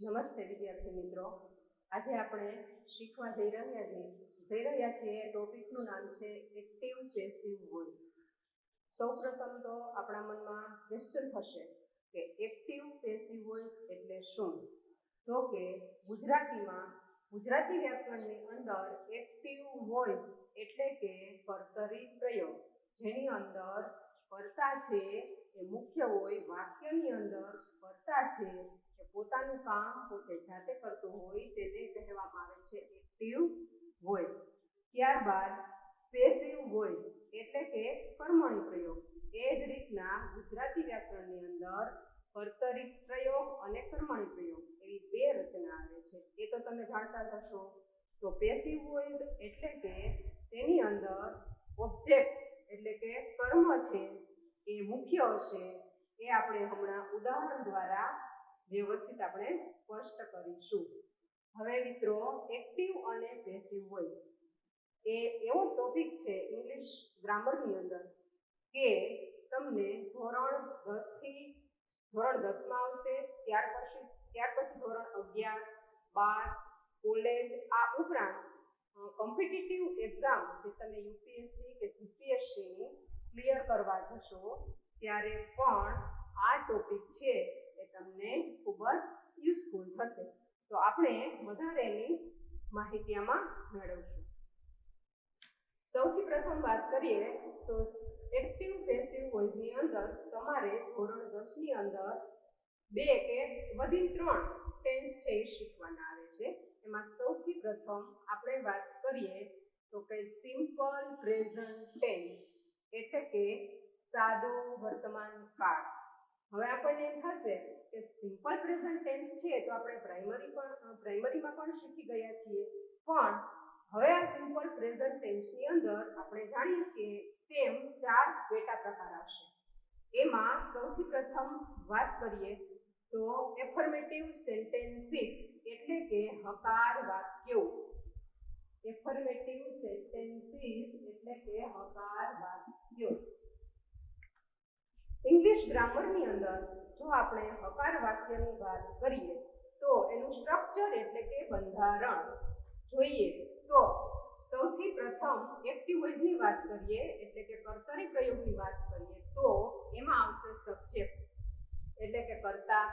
નમસ્તે વિદ્યાર્થી મિત્રો, આજે આપણે શીખવા જઈ રહ્યા છીએ ટોપિકનું નામ છે એક્ટિવ પેસિવ વોઇસ. સૌપ્રથમ તો આપણા મનમાં ક્વેશ્ચન થશે કે એક્ટિવ પેસિવ વોઇસ એટલે શું? તો કે ગુજરાતી વ્યાકરણની અંદર એક્ટિવ વોઇસ એટલે કે કર્તરી પ્રયોગ, જેની અંદર કર્તા છે એ મુખ્ય હોય, વાક્યની અંદર કર્તા છે કે પોતાનું કામ પોતે જાતે કરતું હોય તેને કહેવામાં આવે છે એક્ટિવ વોઇસ. ત્યારબાદ પેસિવ વોઇસ એટલે કે કર્મણી પ્રયોગ. એ જ રીતના ગુજરાતી વ્યાકરણની અંદર કર્તરી પ્રયોગ અને કર્મણી પ્રયોગ એવી બે રચના આવે છે, એ તો તમે જાણતા જ હશો. તો પેસિવ વોઇસ એટલે કે તેની અંદર ઓબ્જેક્ટ એટલે કે કર્મ છે એ મુખ્ય હશે. એ આપણે હમણાં ઉદાહરણ દ્વારા વ્યવસ્થિત આપણે સ્પષ્ટ કરીશું. હવે મિત્રો, એક્ટિવ અને પેસિવ વોઇસ એ એવો ટોપિક છે ઇંગ્લિશ ગ્રામરની અંદર કે તમને ધોરણ 10માં આવશે, ત્યાર પછી ધોરણ 11, 12, કોલેજ, આ ઉપરાંત કોમ્પિટિટિવ એક્ઝામ જે તમે યુપીએસસી કે જીપીએસસીની ક્લિયર કરવા જશો ત્યારે પણ આ ટોપિક છે એ તમને ખૂબ જ યુઝફુલ થશે. તો આપણે વધારેની માહિતી આમાં મેળવશું. સૌથી પ્રથમ વાત કરીએ તો એક્ટિવ પેસિવ વોઇસની અંદર તમારે ધોરણ 10ની અંદર 2 કે વધી 3 ટેન્સ છે એ શીખવાના આવે છે. એમાં સૌથી પ્રથમ આપણે વાત કરીએ તો કે સિમ્પલ પ્રેઝન્ટ ટેન્સ એટલે કે સાદો વર્તમાન કાળ. હવે આપણને એમ થશે કે સિમ્પલ પ્રેઝન્ટ ટેન્સ છે તો આપણે પ્રાઇમરીમાં પણ શીખી ગયા છીએ, પણ હવે આ સિમ્પલ પ્રેઝન્ટ ટેન્સની અંદર આપણે જાણીએ છીએ તેમ 4 પેટા પ્રકાર આવશે. એમાં સૌથી પ્રથમ વાત કરીએ તો એફર્મેટિવ સેન્ટેન્સીસ એટલે કે હકાર વાક્યો. એફર્મેટિવ સેન્ટેન્સીસ એટલે કે હકાર વાક્યો. ઇંગ્લિશ ગ્રામરની અંદર જો આપણે હકાર વાક્યની વાત કરીએ તો એનું સ્ટ્રક્ચર એટલે કે બંધારણ જોઈએ તો સૌથી પ્રથમ એક્ટિવ વોઇસની વાત કરીએ એટલે કે કર્તરી પ્રયોગની વાત કરીએ તો એમાં આવશે સબ્જેક્ટ એટલે કે કર્તા.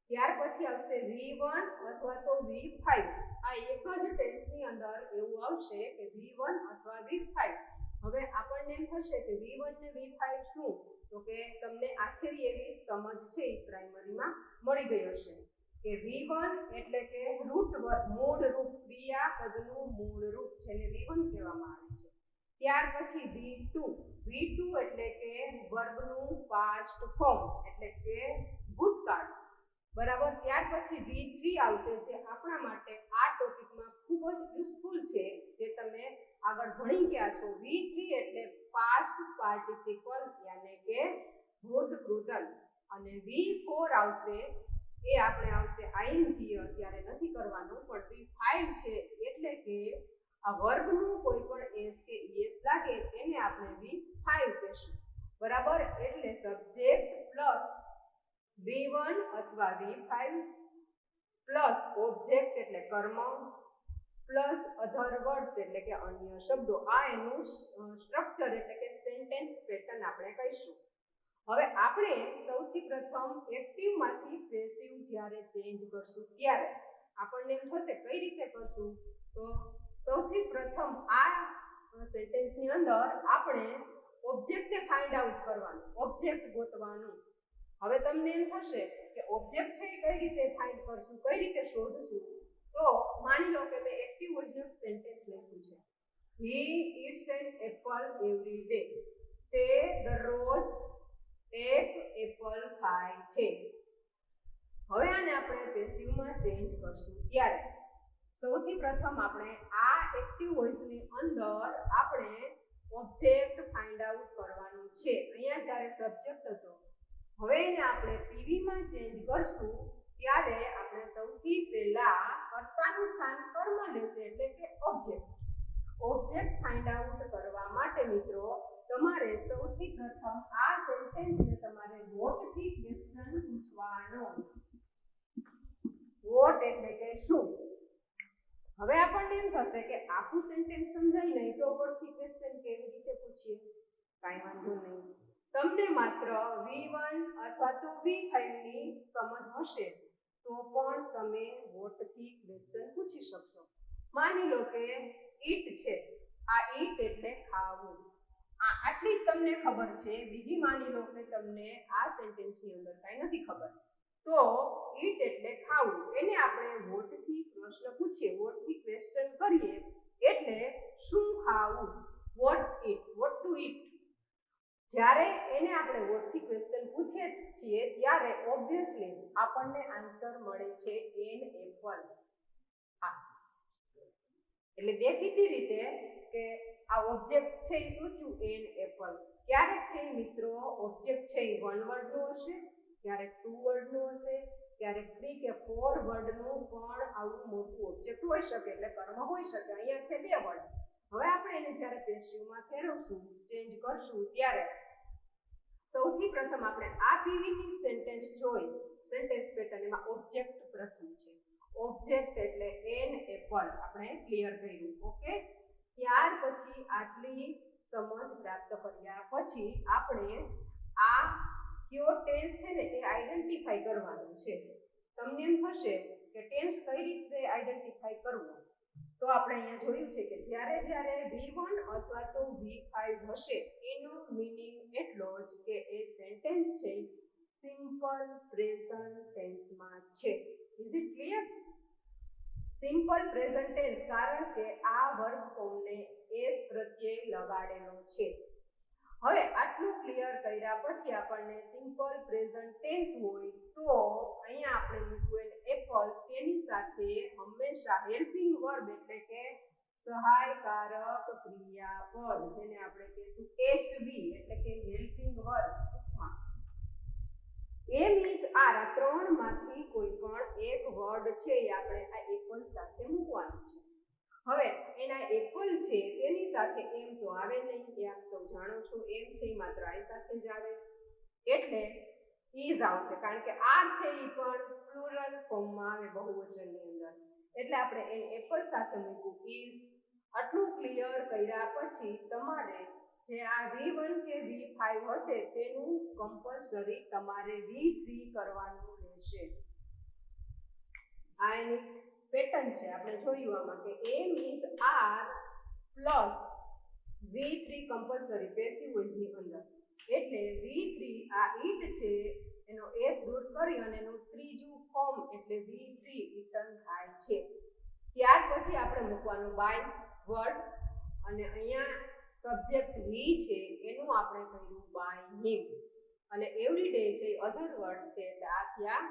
ત્યાર પછી આવશે V1 અથવા તો V5. આ એક જ ટેન્સની અંદર એવું આવશે કે V1 અથવા V5. હવે આપણને એમ થશે કે V1 ને V5 શું? તો કે તમને આછેરી એવી સમજ છે એ પ્રાઇમરીમાં મળી ગઈ હશે કે V1 એટલે કે રૂટ વર્બ, મૂળ રૂપ, ક્રિયાપદનું મૂળ રૂપ જેને V1 કહેવામાં આવે છે. ત્યાર પછી V2 એટલે કે વર્બનું પાસ્ટ ફોર્મ એટલે કે ભૂતકાળ, બરાબર. ત્યાર પછી V3 આવશે જે આપણા માટે આ ટોપિકમાં ખૂબ જ યુઝફુલ છે, જે તમે આગળ ભણી ગયા છો. V3 એટલે પાસ્ટ પાર્ટિસિપલ યાને કે ભૂતકૃતલ. અને V4 આવશે એ આપણે આવશે ING, અત્યારે નથી કરવાનું, પણ V5 છે એટલે કે આ વર્બનું કોઈ પણ એસ કે ઈએસ લાગે તેને આપણે V5 કહેશું, બરાબર. એટલે સબ્જેક્ટ પ્લસ V1 અથવા V5 પ્લસ ઓબ્જેક્ટ એટલે કર્મ પ્લસ અધર વર્ડ્સ એટલે કે અન્ય શબ્દો. આ એનું સ્ટ્રક્ચર એટલે કે સેન્ટેન્સ પેટર્ન આપણે કહીશું. હવે આપણે સૌથી પ્રથમ એક્ટિવમાંથી પેસિવ જ્યારે ચેન્જ કરશું ત્યારે આપણને એમ થશે કઈ રીતે કરશું? તો સૌથી પ્રથમ આ સેન્ટેન્સની અંદર આપણે ઓબ્જેક્ટને ફાઇન્ડ આઉટ કરવાનું, ઓબ્જેક્ટ ગોતવાનું. હવે તમને એમ થશે કે ઓબ્જેક્ટ છે એ કઈ રીતે ફાઇન્ડ કરશું, કઈ રીતે શોધશું? તો માની લો કે મેં એક્ટિવ વોઇસનું સેન્ટેન્સ લખ્યું છે, He eats an apple every day. તે દરરોજ એક એપલ ખાય છે. હવે આને આપણે પેસિવમાં ચેન્જ કરશું ત્યારે સૌથી પ્રથમ આપણે આ એક્ટિવ વોઇસની અંદર આપણે ઓબ્જેક્ટ ફાઇન્ડ આઉટ કરવાનું છે. અહીંયા જ્યારે સબ્જેક્ટ હતો, હવે એને આપણે પીવીમાં ચેન્જ કરશું ત્યારે આપણે સૌથી પહેલા કર્તાનું સ્થાન કર્મ લેશે એટલે કે ઓબ્જેક્ટ. ઓબ્જેક્ટ ફાઇન્ડ આઉટ કરવા માટે મિત્રો તમારે સૌથી પ્રથમ આ સેન્ટેન્સને તમારે વોટથી ક્વેશ્ચન પૂછવાનો. એટલે કે શું. હવે આપણને એમ થશે કે આખું સેન્ટેન્સ સમજાય નહીં તો ઉપરથી ક્વેશ્ચન કેવી રીતે પૂછીએ. કાંઈ વાંધો નહીં, તમને માત્ર V1 અથવા તો V5 ની સમજ હશે તો પણ તમે વોટથી ક્વેશ્ચન પૂછી શકશો. માની લો કે ઈટ છે, આ ઈટ એટલે ખાવું, આટલી જ તમને ખબર છે. બીજી માની લો કે તમને આ સેન્ટેન્સની અંદર કાંઈ નથી ખબર, તો ઈટ એટલે ખાવું, એને આપણે વોટથી પ્રશ્ન પૂછીએ, વોટથી ક્વેશ્ચન કરીએ એટલે શું ખાવું, what eat, what to eat. જ્યારે એને આપણે વોટથી ક્વેશ્ચન પૂછીએ છીએ ત્યારે ઓબ્વિયસલી આપણને આન્સર મળે છે એન એપલ. એટલે દેખીતી રીતે કે આ ઓબ્જેક્ટ છે એ શું થયું, એન એપલ. ક્યારેક છે મિત્રો ઓબ્જેક્ટ છે એ 1 વર્ડનું હશે, ક્યારેક 2 વર્ડનું હશે, ક્યારેક 3 કે 4 વર્ડનું પણ આવું મોટું ઓબ્જેક્ટ હોઈ શકે, એટલે કર્મ હોઈ શકે. અહીંયા છે 2 વર્ડ. હવે આપણે એને જ્યારે પેશિવમાં ફેરવશું, ચેન્જ કરશું, ત્યારે સૌથી પ્રથમ આપણે આ પીવીની સેન્ટેન્સ જોઈ, સેન્ટેન્સ પેટર્ન, એમાં ઓબ્જેક્ટ પ્રથમ છે. ઓબ્જેક્ટ એટલે એન એપલ આપણે ક્લિયર કર્યું. ઓકે, ત્યાર પછી આટલી સમજ પ્રાપ્ત કર્યા પછી આપણે આ કયો ટેન્સ છે ને એ આઈડેન્ટિફાઈ કરવાનું છે. તમને એમ થશે કે ટેન્સ કઈ રીતે આઈડેન્ટિફાઈ કરવો, તો આપણે અહીંયા જોયું છે કે જ્યારે V1 અથવા તો V5 હશે એનો મીનિંગ એટલો જ કે એ સેન્ટેન્સ છે સિમ્પલ પ્રેઝન્ટ ટેન્સમાં છે. Is it clear? Simple present tense, કારણ કે આ વર્બ ફોર્મને એસ પ્રત્યે લગાડેલો છે. હવે આટલું ક્લિયર કર્યા પછી આપણને સિમ્પલ પ્રેઝન્ટ ટેન્સ હોય તો અહીંયા આપણે મૂક્યું એપલ, તેની સાથે હંમેશા હેલ્પિંગ વર્બ એટલે કે સહાયકારક ક્રિયાપદ, જેને આપણે કહીશું HV એટલે કે હેલ્પિંગ વર્બ. એ મીન્સ આ ત્રણમાંથી કોઈ પણ એક વર્ડ છે એ આપણે આ એપલ સાથે મૂકવાનું છે. હવે એના એપલ છે તેની સાથે એમ તો આવે નહીં, એ આપ સૌ જાણો છો. એમ છે એ માત્ર આઈ સાથે જ આવે, એટલે ઇઝ આવશે, કારણ કે આ છે એ પણ પ્લુરલ ફોર્મમાં આવે, બહુવચનની અંદર, એટલે આપણે એને એપલ સાથે મૂકવું ઇઝ. આટલું ક્લિયર કર્યા પછી તમારે જે આ V1 કે V5 હશે તેનું કમ્પલસરી તમારે V3 કરવાનું રહેશે. આ એની પેટર્ન છે. આપણે જોયું આમાં કે A means R plus V3 compulsory passive વોઇસની અંદર, એટલે V3 આ ઈટ છે એનો S દૂર કરી અને એનું ત્રીજું ફોર્મ એટલે V3 ઈટન થાય છે. ત્યાર પછી આપણે મૂકવાનું બાય વર્ડ, અને અહીંયા સબ્જેક્ટ વી છે એનું આપણે કર્યું બાય હિમ, અને એવરીડે છે અધર વર્ડ્સ છે એટલે આ થયા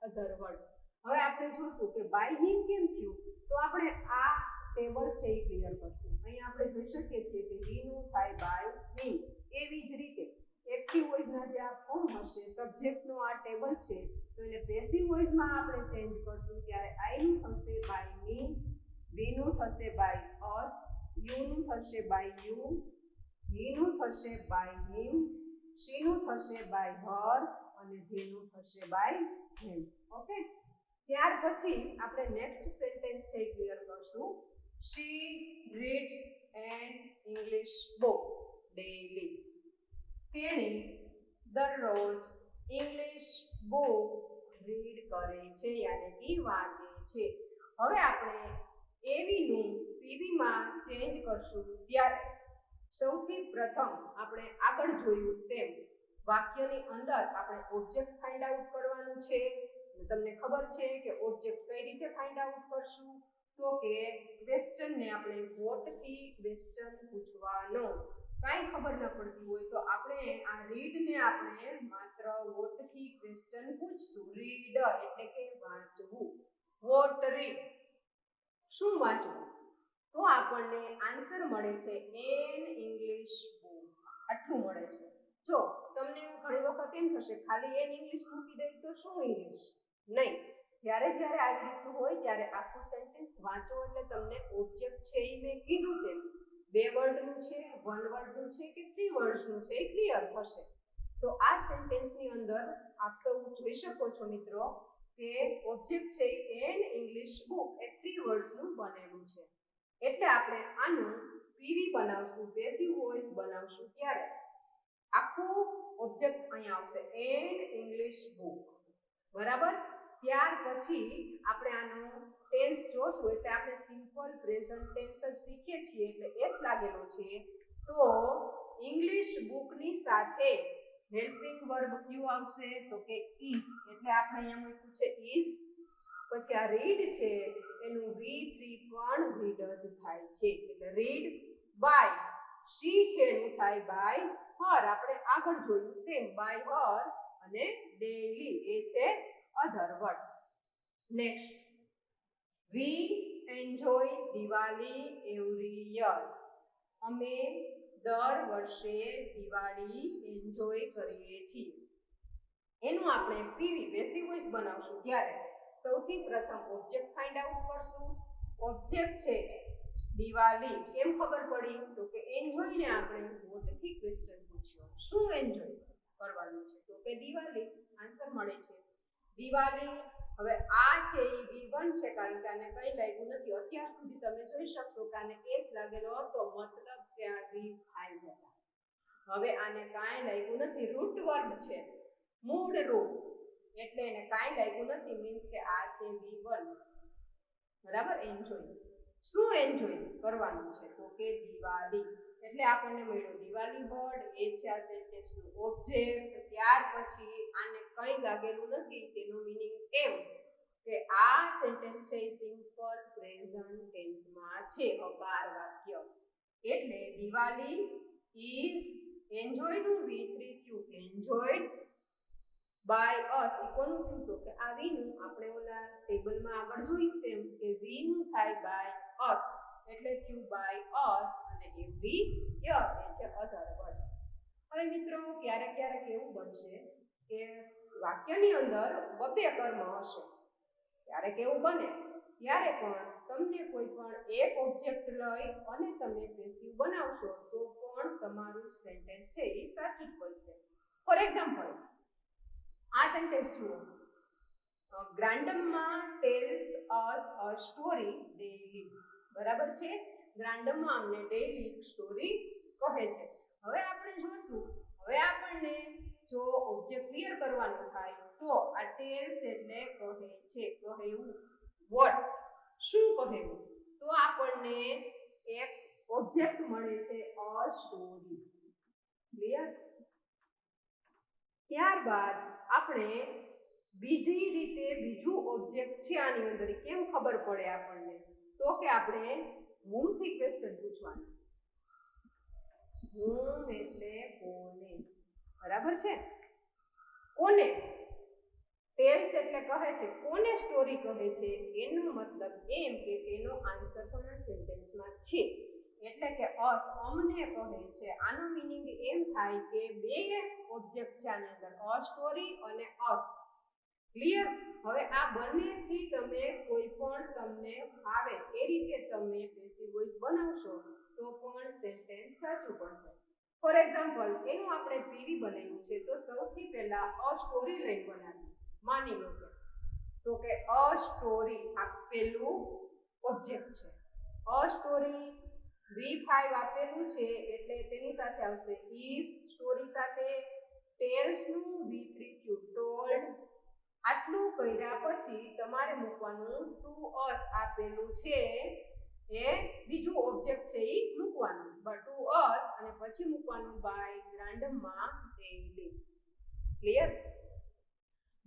અધર વર્ડ્સ. હવે આપણે જોશું કે બાય હિમ કેમ થયું, તો આપણે આ ટેબલ છે એ ક્લિયર કરશું. અહીંયા આપણે જોઈ શકીએ છીએ કે હી નું થાય બાય હિમ. એવી જ રીતે એક્ટિવ વોઇસના જે આ ફોર્મ હશે, સબ્જેક્ટનો આ ટેબલ છે, તો એને પેસિવ વોઇસમાં આપણે ચેન્જ કરશું, ત્યારે આઈ નું થશે બાય મી, વી નું થશે બાય અસ, યુ નું થશે બાય યુ, હી નું થશે બાય હિમ, શી નું થશે બાય હર, અને ધે નું થશે બાય હિમ. ઓકે, ત્યાર પછી આપણે નેક્સ્ટ સેન્ટેન્સ છે ક્લિયર કરશું. She reads an English book daily. તેણે દરરોજ ઇંગ્લિશ બુક રીડ કરે છે, યાની કે વાંચે છે. હવે આપણે એવી નું પીવીમાં ચેન્જ કરશું, ત્યારે સૌથી પ્રથમ આપણે આગળ જોયું તેમ વાક્યની અંદર આપણે ઓબ્જેક્ટ ફાઇન્ડ આઉટ કરવાનું છે. તમને ખબર છે કે ઓબ્જેક્ટ કઈ રીતે ફાઇન્ડ આઉટ કરશું, તો કે ક્વેશ્ચનને આપણે વોટથી ક્વેશ્ચન પૂછવાનો. કાંઈ ખબર ન પડતી હોય તો આપણે આ રીડને આપણે માત્ર વોટથી ક્વેશ્ચન પૂછશું. રીડ એટલે કે વાંચવું. વોટ રીડ, શું વાંચવું, તો આપણને આન્સર મળે છે એન ઇંગ્લિશ બુક, આટલું મળે છે. જો તમને ઘણી વખત એમ થશે ખાલી એન ઇંગ્લિશ મૂકી દઈ તો શું ઇંગ્લિશ, નહીં. જ્યારે આવી રીતનું હોય ત્યારે આખું સેન્ટેન્સ વાંચો એટલે તમને ઓબ્જેક્ટ છે એ મેં કીધું તેમ 2 વર્ડનું છે, 1 વર્ડનું છે કે 3 વર્ડ્સનું છે એ ક્લિયર થશે. તો આ સેન્ટેન્સની અંદર આપ સૌ જોઈ શકો છો મિત્રો કે ઓબ્જેક્ટ છે એન ઇંગ્લિશ બુક એ 3 વર્ડ્સનું બનેલું છે. એટલે આપણે આનું પીવી બનાવશું, પેસિવ વોઇસ બનાવશું ત્યારે આખું ઓબ્જેક્ટ અહીંયા આવશે એન ઇંગ્લિશ બુક. બરાબર. ત્યાર પછી આપણે આનો ટેન્સ જોશું એટલે આપણે સિમ્પલ પ્રેઝન્ટ ટેન્સ જ શીખીએ છીએ એટલે એસ લાગેલો છે. તો ઇંગ્લિશ બુકની સાથે હેલ્પિંગ વર્બ ક્યુ આવશે તો કે ઇઝ. એટલે આપણે અહીંયા મૂક્યું છે ઇઝ. પછી આ રીડ છે એનું V3 પણ રીડ જ થાય છે એટલે રીડ બાય. શી છે એનું થાય બાય હર. આપણે આગળ જોયું તેમ બાય હર અને ડેઈલી એ છે અધર words. Next, we enjoy Diwali every year. અમે દર વર્ષે દિવાળી એન્જોય કરીએ છીએ. એનું આપણે પીવી પેસિવ વોઇસ બનાવશું ત્યારે સૌથી પ્રથમ ઓબ્જેક્ટ ફાઇન્ડ આઉટ કરશું. ઓબ્જેક્ટ છે દિવાળી. કેમ ખબર પડી તો કે એન્જોય ને આપણે વોટથી ક્વેશ્ચન પૂછ્યો. શું એન્જોય કરવાનું છે તો કે દિવાળી. આન્સર મળે છે દિવાળી. હવે આ છે એ V1 છે કારણ કે આને કઈ લાગ્યું નથી. અત્યાર સુધી તમે જોઈ શકશો કે આને એસ લાગેલો હતો મતલબ કે આ V5 હતા. હવે આને કાંઈ લાગ્યું નથી. રૂટ વર્બ છે, મૂળ રૂપ, એટલે એને કાંઈ લાગ્યું નથી. મીન્સ કે આ છે V1. બરાબર. એન્જોય. શું એન્જોય કરવાનું છે તો કે દિવાળી. એટલે આપણને મળ્યો દિવાળી વર્ડ. એ છે આ સેન્ટેન્સનું ઓબ્જેક્ટ. ત્યાર પછી આને કંઈ લાગેલું નથી. તેનો મીનિંગ એમ કે આ સેન્ટેન્સ છે સિમ્પલ પ્રેઝન્ટ ટેન્સમાં છે, હકાર વાક્ય. એટલે દિવાળી ઇઝ એન્જોય નું V3 થયું એન્જોયડ બાય અસ. કોનું થયું તો કે આ વી નું. આપણે ઓલા ટેબલમાં આગળ જોયું તેમ કે વી નું થાય બાય અસ એટલે થયું બાય અસ અને એવરી યર એ છે અધર વર્ડ્સ. હવે મિત્રો ક્યારેક ક્યારેક એવું બનશે કે વાક્યની અંદર બબે કર્મ હશે. ક્યારેક એવું બને ત્યારે પણ તમને કોઈ પણ એક ઓબ્જેક્ટ લઈ અને તમે પેસિવ બનાવશો તો પણ તમારું સેન્ટેન્સ છે એ સાચું જ બનશે. ફોર એક્ઝામ્પલ આ સેન્ટેન્સ જુઓ. Grandma tells us a story daily. બરાબર છે. ગ્રાન્ડમ્મા અમને ડેઈલી સ્ટોરી કહે છે. હવે આપણે જોશું. હવે આપણને જો ઓબ્જેક્ટ ક્લિયર કરવાનું થાય તો આ ટેલ્સ એટલે કહે છે, કહેવું. વોટ શું કહેવું તો આપણને એક ઓબ્જેક્ટ મળે છે અ સ્ટોરી. ક્લિયર. ત્યારબાદ આપણે બીજી રીતે બીજું ઓબ્જેક્ટ છે આની અંદર. કેમ ખબર પડે આપણને તો કે આપણે whomથી ક્વેશ્ચન પૂછવાનું. whom એટલે કોને. બરાબર છે. કોને. ટેલ્સ એટલે કહે છે. કોને સ્ટોરી કહે છે એનો મતલબ એમ કે તેનો આન્સર પણ આ સેન્ટેન્સમાં છે. એટલે કે અસ અમને કહે છે. આનો મીનિંગ એમ થાય કે બે ઓબ્જેક્ટ છે આની અંદર અ સ્ટોરી અને અસ. ક્લિયર. હવે આ બંનેથી તમે કોઈ પણ તમને ફાવે એ રીતે તમે પેસિવ વોઇસ બનાવશો તો પણ સેન્ટેન્સ સાચું પડશે. ફોર એક્ઝામ્પલ એનું આપણે પીવી બનાવ્યું છે તો સૌથી પહેલા અ સ્ટોરી લાઈન બનાવી. માની લો કે અ સ્ટોરી આપેલું ઓબ્જેક્ટ છે. અ સ્ટોરી V5 આપેલું છે એટલે તેની સાથે આવશે ઇઝ. સ્ટોરી સાથે ટેલ્સ નું V3 થયું ટોલ્ડ. આટલું કર્યા પછી તમારે મૂકવાનું ટુ અસ આપેલું છે એ બીજું ઓબ્જેક્ટ છે એ મૂકવાનું. ટુ અસ અને પછી મૂકવાનું બાય ગ્રાન્ડમ્મા ડેઈલી. ક્લિયર.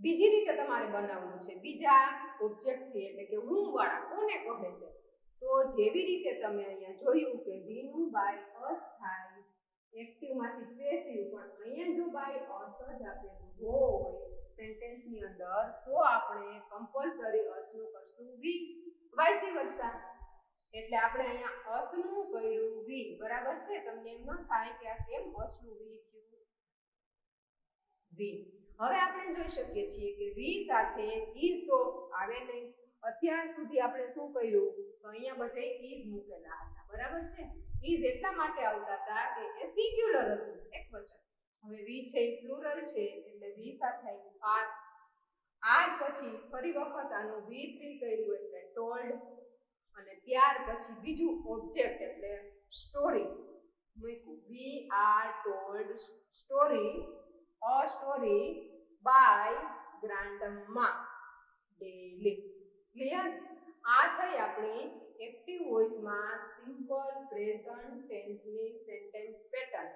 બીજી રીતે તમારે બનાવવું છે બીજા ઓબ્જેક્ટથી એટલે કે હું વાળા કોને કહે છે. તો જેવી રીતે તમે અહીંયા જોયું કે વી નું બાય અસ થાય એક્ટિવમાંથી પેસિવ. પણ અહીંયા જો બાય અસ જ આપેલું હોય સેન્ટેન્સની અંદર તો આપણે કમ્પલસરી અસનું કરશું વી. Vice versa. એટલે આપણે અહીંયા અસનું કર્યું વી. બરાબર છે. તમને એમ ન થાય કે આ કેમ અસનું વી થયું વી. હવે આપણે જોઈ શકીએ છીએ કે વી સાથે ઇઝ તો આવે નહીં. અત્યાર સુધી આપણે શું કર્યું તો અહીંયા બધે ઇઝ મૂકેલા હતા. બરાબર છે. ઇઝ એટલા માટે આવતા હતા કે એ સિંગ્યુલર હતું, એકવચન. હવે વી છે એ પ્લુરલ છે એટલે વી સાથે આવ્યું આર. આર પછી ફરી વખત આનું V3 કર્યું એટલે ટોલ્ડ, અને ત્યાર પછી બીજું ઓબ્જેક્ટ એટલે સ્ટોરી મૂક્યું. We are told story, a story by grandma daily. Clear? આ થઈ આપણી એક્ટિવ વોઇસમાં સિમ્પલ પ્રેઝન્ટ ટેન્સની સેન્ટેન્સ પેટર્ન.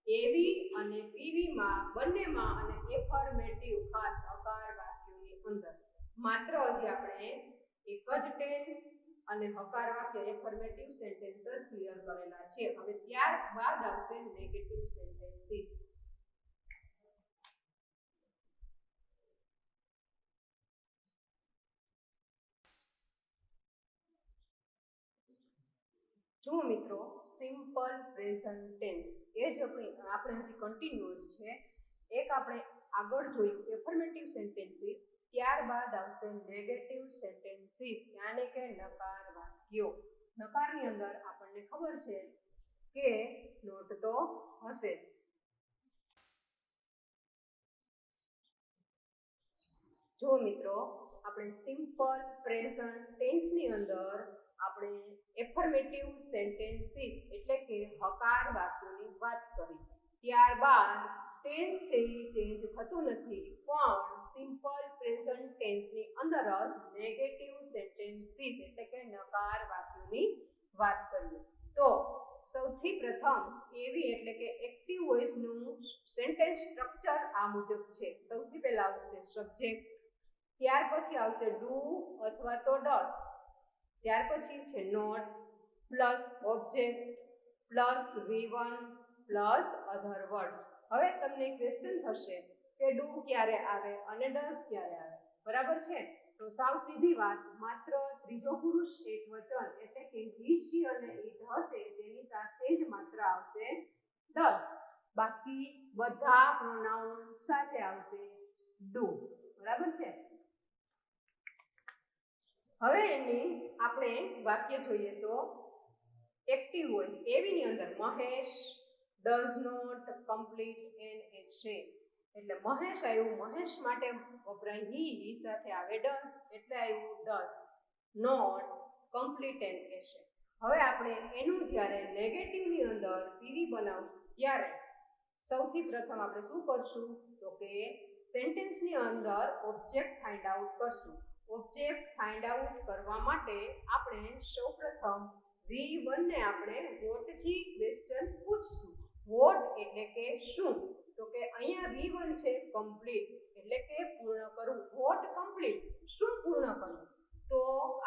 એવી અને પીવીમાં બંનેમાં અને એફર્મેટિવ ખાસ હકાર વાક્યોની અંદર માત્ર હજી આપણે એક જ ટેન્સ અને હકાર વાક્ય એફર્મેટિવ સેન્ટેન્સ જ ક્લિયર કરેલા છે. હવે ત્યારબાદ આવશે નેગેટિવ સેન્ટેન્સીસ. જો મિત્રો, સિમ્પલ પ્રેઝન્ટ ટેન્સ એ જ આપણે હજી કન્ટિન્યુઅસ છે. એક આપણે આગળ જોયું એફર્મેટિવ સેન્ટેન્સીસ, ત્યારબાદ આવશે નેગેટિવ સેન્ટેન્સીસ, યાની કે નકાર વાક્યો. નકારની અંદર આપણને ખબર છે કે નોટ તો હશે. જો મિત્રો, આપણે સિમ્પલ પ્રેઝન્ટ ટેન્સની અંદર આપણે એફર્મેટિવ સેન્ટેન્સીસ એટલે કે હકાર વાક્યોની વાત કરી. ત્યારબાદ ટેન્સ છે એ ચેન્જ થતું નથી, પણ સિમ્પલ પ્રેઝન્ટ ટેન્સની અંદર જ નેગેટિવ સેન્ટેન્સીસ એટલે કે નકાર વાક્યોની વાત કરીએ. તો સૌથી પ્રથમ એવી એટલે કે એક્ટિવ વોઇસનું સેન્ટેન્સ સ્ટ્રક્ચર આ મુજબ છે. સૌથી પહેલા આવશે સબ્જેક્ટ, ત્યાર પછી આવશે ડુ અથવા તો ડઝ, ત્યાર પછી છે not plus object plus V1 plus other words. હવે તમને ક્વેશ્ચન થશે કે ડુ ક્યારે આવે અને ડઝ ક્યારે આવે, બરાબર છે? તો સાવ સીધી વાત, માત્ર ત્રીજો પુરુષ એકવચન એટલે કે હી, શી અને ઇટ હશે તેની સાથે જ માત્ર આવશે ડઝ. બાકી બધા પ્રોનાઉન સાથે આવશે ડુ, બરાબર છે? હવે એની આપણે વાક્ય જોઈએ તો એક્ટિવ વોઇસ એવીની અંદર Mahesh does not complete an essay, એટલે મહેશ આવ્યું, મહેશ માટે વપરાય હી સાથે આવે ડઝ એટલે આવ્યું ડઝ નોટ કમ્પ્લીટ એન એસે. હવે આપણે એનું જ્યારે નેગેટિવની અંદર પીવી બનાવશું ત્યારે સૌથી પ્રથમ આપણે શું કરશું તો કે સેન્ટેન્સની અંદર ઓબ્જેક્ટ ફાઇન્ડ આઉટ કરશું. ઓબ્જેક્ટ ફાઇન્ડ આઉટ કરવા માટે આપણે સૌપ્રથમ V1 ને આપણે વોટ થી ક્વેશ્ચન પૂછશું. વોટ એટલે કે શું, તો કે અહીંયા V1 છે કમ્પ્લીટ એટલે કે પૂર્ણ કરવું. વોટ કમ્પ્લીટ, શું પૂર્ણ કરવું? તો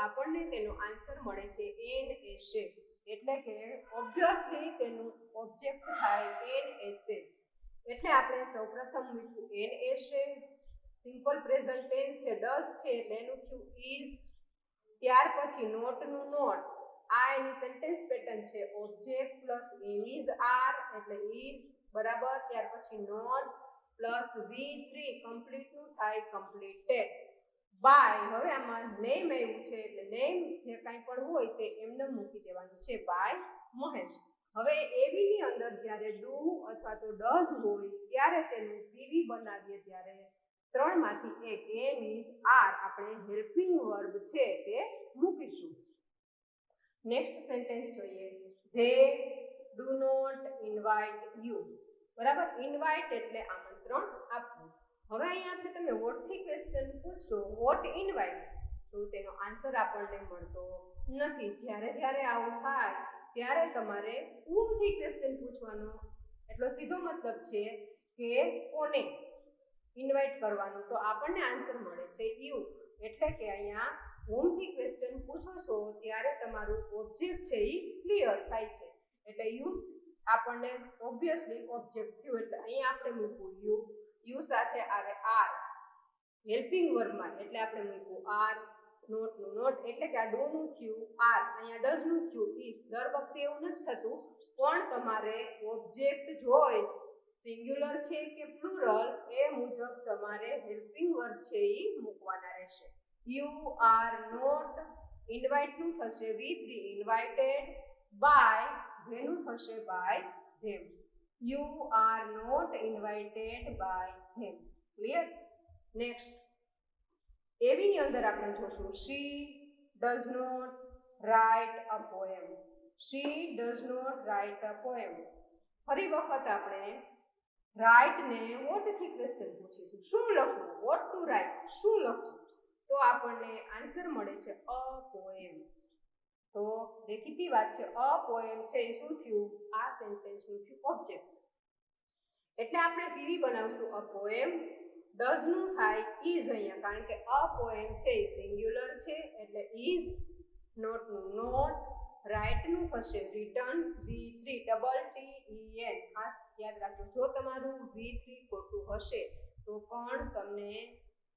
આપણને તેનો આન્સર મળે છે એન એસે, એટલે કે ઓબ્વિયસલી તેનું ઓબ્જેક્ટ થાય એન એસે. એટલે આપણે સૌપ્રથમ મૂક્યું એન એસે. સિમ્પલ પ્રેઝન્ટ ટેન્સ છે, ડઝ છે એટલે એનું થયું ઇઝ. ત્યાર પછી નોટનું નોટ, આ એની સેન્ટેન્સ પેટર્ન છે, ઓબ્જેક્ટ પ્લસ ઇઝ આર એટલે ઇઝ, બરાબર. ત્યાર પછી નોટ પ્લસ V3 કમ્પ્લીટનું થાય કમ્પ્લીટેડ. બાય, હવે આમાં નેમ આવ્યું છે એટલે નેમ જે કાંઈ પણ હોય તે એમને મૂકી દેવાનું છે, બાય મહેશ. હવે એવીની અંદર જ્યારે ડુ અથવા તો ડઝ હોય ત્યારે તેનું પીવી બનાવીએ ત્યારે ત્રણમાંથી એક એમ ઇઝ આર આપણે હેલ્પિંગ વર્બ છે તે મૂકીશું. નેક્સ્ટ સેન્ટેન્સ જોઈએ, they do not invite you, બરાબર. ઇન્વાઇટ એટલે આમંત્રણ આપવું. હવે અહીંયા આપણે તમે વોટ થી ક્વેશ્ચન પૂછશો, વોટ ઇન્વાઇટ, તો તેનો આન્સર આપણને મળતો નથી. જ્યારે આવું થાય ત્યારે તમારે whom થી ક્વેશ્ચન પૂછવાનો, એટલો સીધો મતલબ છે કે કોને ઇન્વાઇટ કરવાનું, તો આપણને આન્સર મળે છે યુ. એટલે કે અહીંયા whom થી ક્વેશ્ચન પૂછો છો ત્યારે તમારું ઓબ્જેક્ટ છે એ ક્લિયર થાય છે, એટલે યુ આપણને ઓબ્વિયસલી ઓબ્જેક્ટ થયું એટલે અહીંયા આપણે મૂકવું યુ. યુ સાથે આવે આર હેલ્પિંગ વર્બમાં એટલે આપણે મૂકવું આર. નોટનું નોટ એટલે કે આ ડુ નું થયું આર, અહીંયા ડઝ નું થયું ઇઝ. દર વખતે એવું નથી થતું, પણ તમારે ઓબ્જેક્ટ જોઈ સિંગ્યુલર છે કે પ્લુરલ એ મુજબ તમારે હેલ્પિંગ વર્બ છે એ મૂકવાના રહેશે. યુ આર નોટ, ઇન્વાઇટ નું થશે V3 ઇન્વાઇટેડ, બાય ધેનું થશે by them. You are not invited by them. Clear? Next એવીની અંદર આપણે જોશું she does not write a poem. She does not write a poem. ફરી વખત આપણે રાઇટ ને વોટ થી ક્વેશ્ચન પૂછીશું. શું લખવું? What to write. શું લખવું? તો આપણને આન્સર મળે છે અ પોએમ. તો દેખીતી વાત છે અ પોએમ છે એ શું થયું? આ સેન્ટેન્સનું થયું ઓબ્જેક્ટ. એટલે આપણે કેવી બનાવશું? A poem. ડઝ નું થાય ઇઝ અહીંયા, કારણ કે અ પોએમ છે એ સિંગ્યુલર છે એટલે ઇઝ. નોટ નું નોટ. રાઇટ નું થશે return. V3 double T E N. ખાસ યાદ રાખજો, જો તમારું V3 ખોટું હશે તો પણ તમને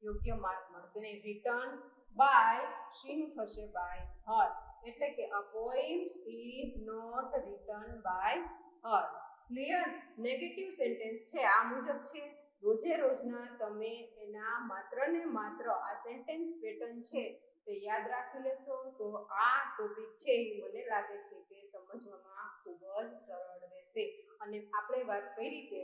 યોગ્ય માર્ક મળશે નહીં. રિટન બાય શી નું થશે બાય હર. એટલે કે a poem is not written by her. Clear? Negative sentence છે આ મુજબ છે. રોજે રોજના તમે એના માત્ર ને માત્ર આ સેન્ટેન્સ પેટર્ન છે તે યાદ રાખી લેશો તો આ ટોપિક છે મને લાગે છે કે સમજવામાં ખૂબ જ સરળ રહેશે. અને આપણે વાત કરી કે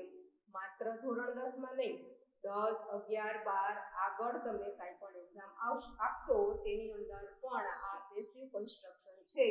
માત્ર ધોરણ 10 માં નહીં, 10, 11, 12 આગળ તમે કાંઈ પણ એક્ઝામ આપશો તેની અંદર પણ આ પેસિવ કન્સ્ટ્રક્શન છે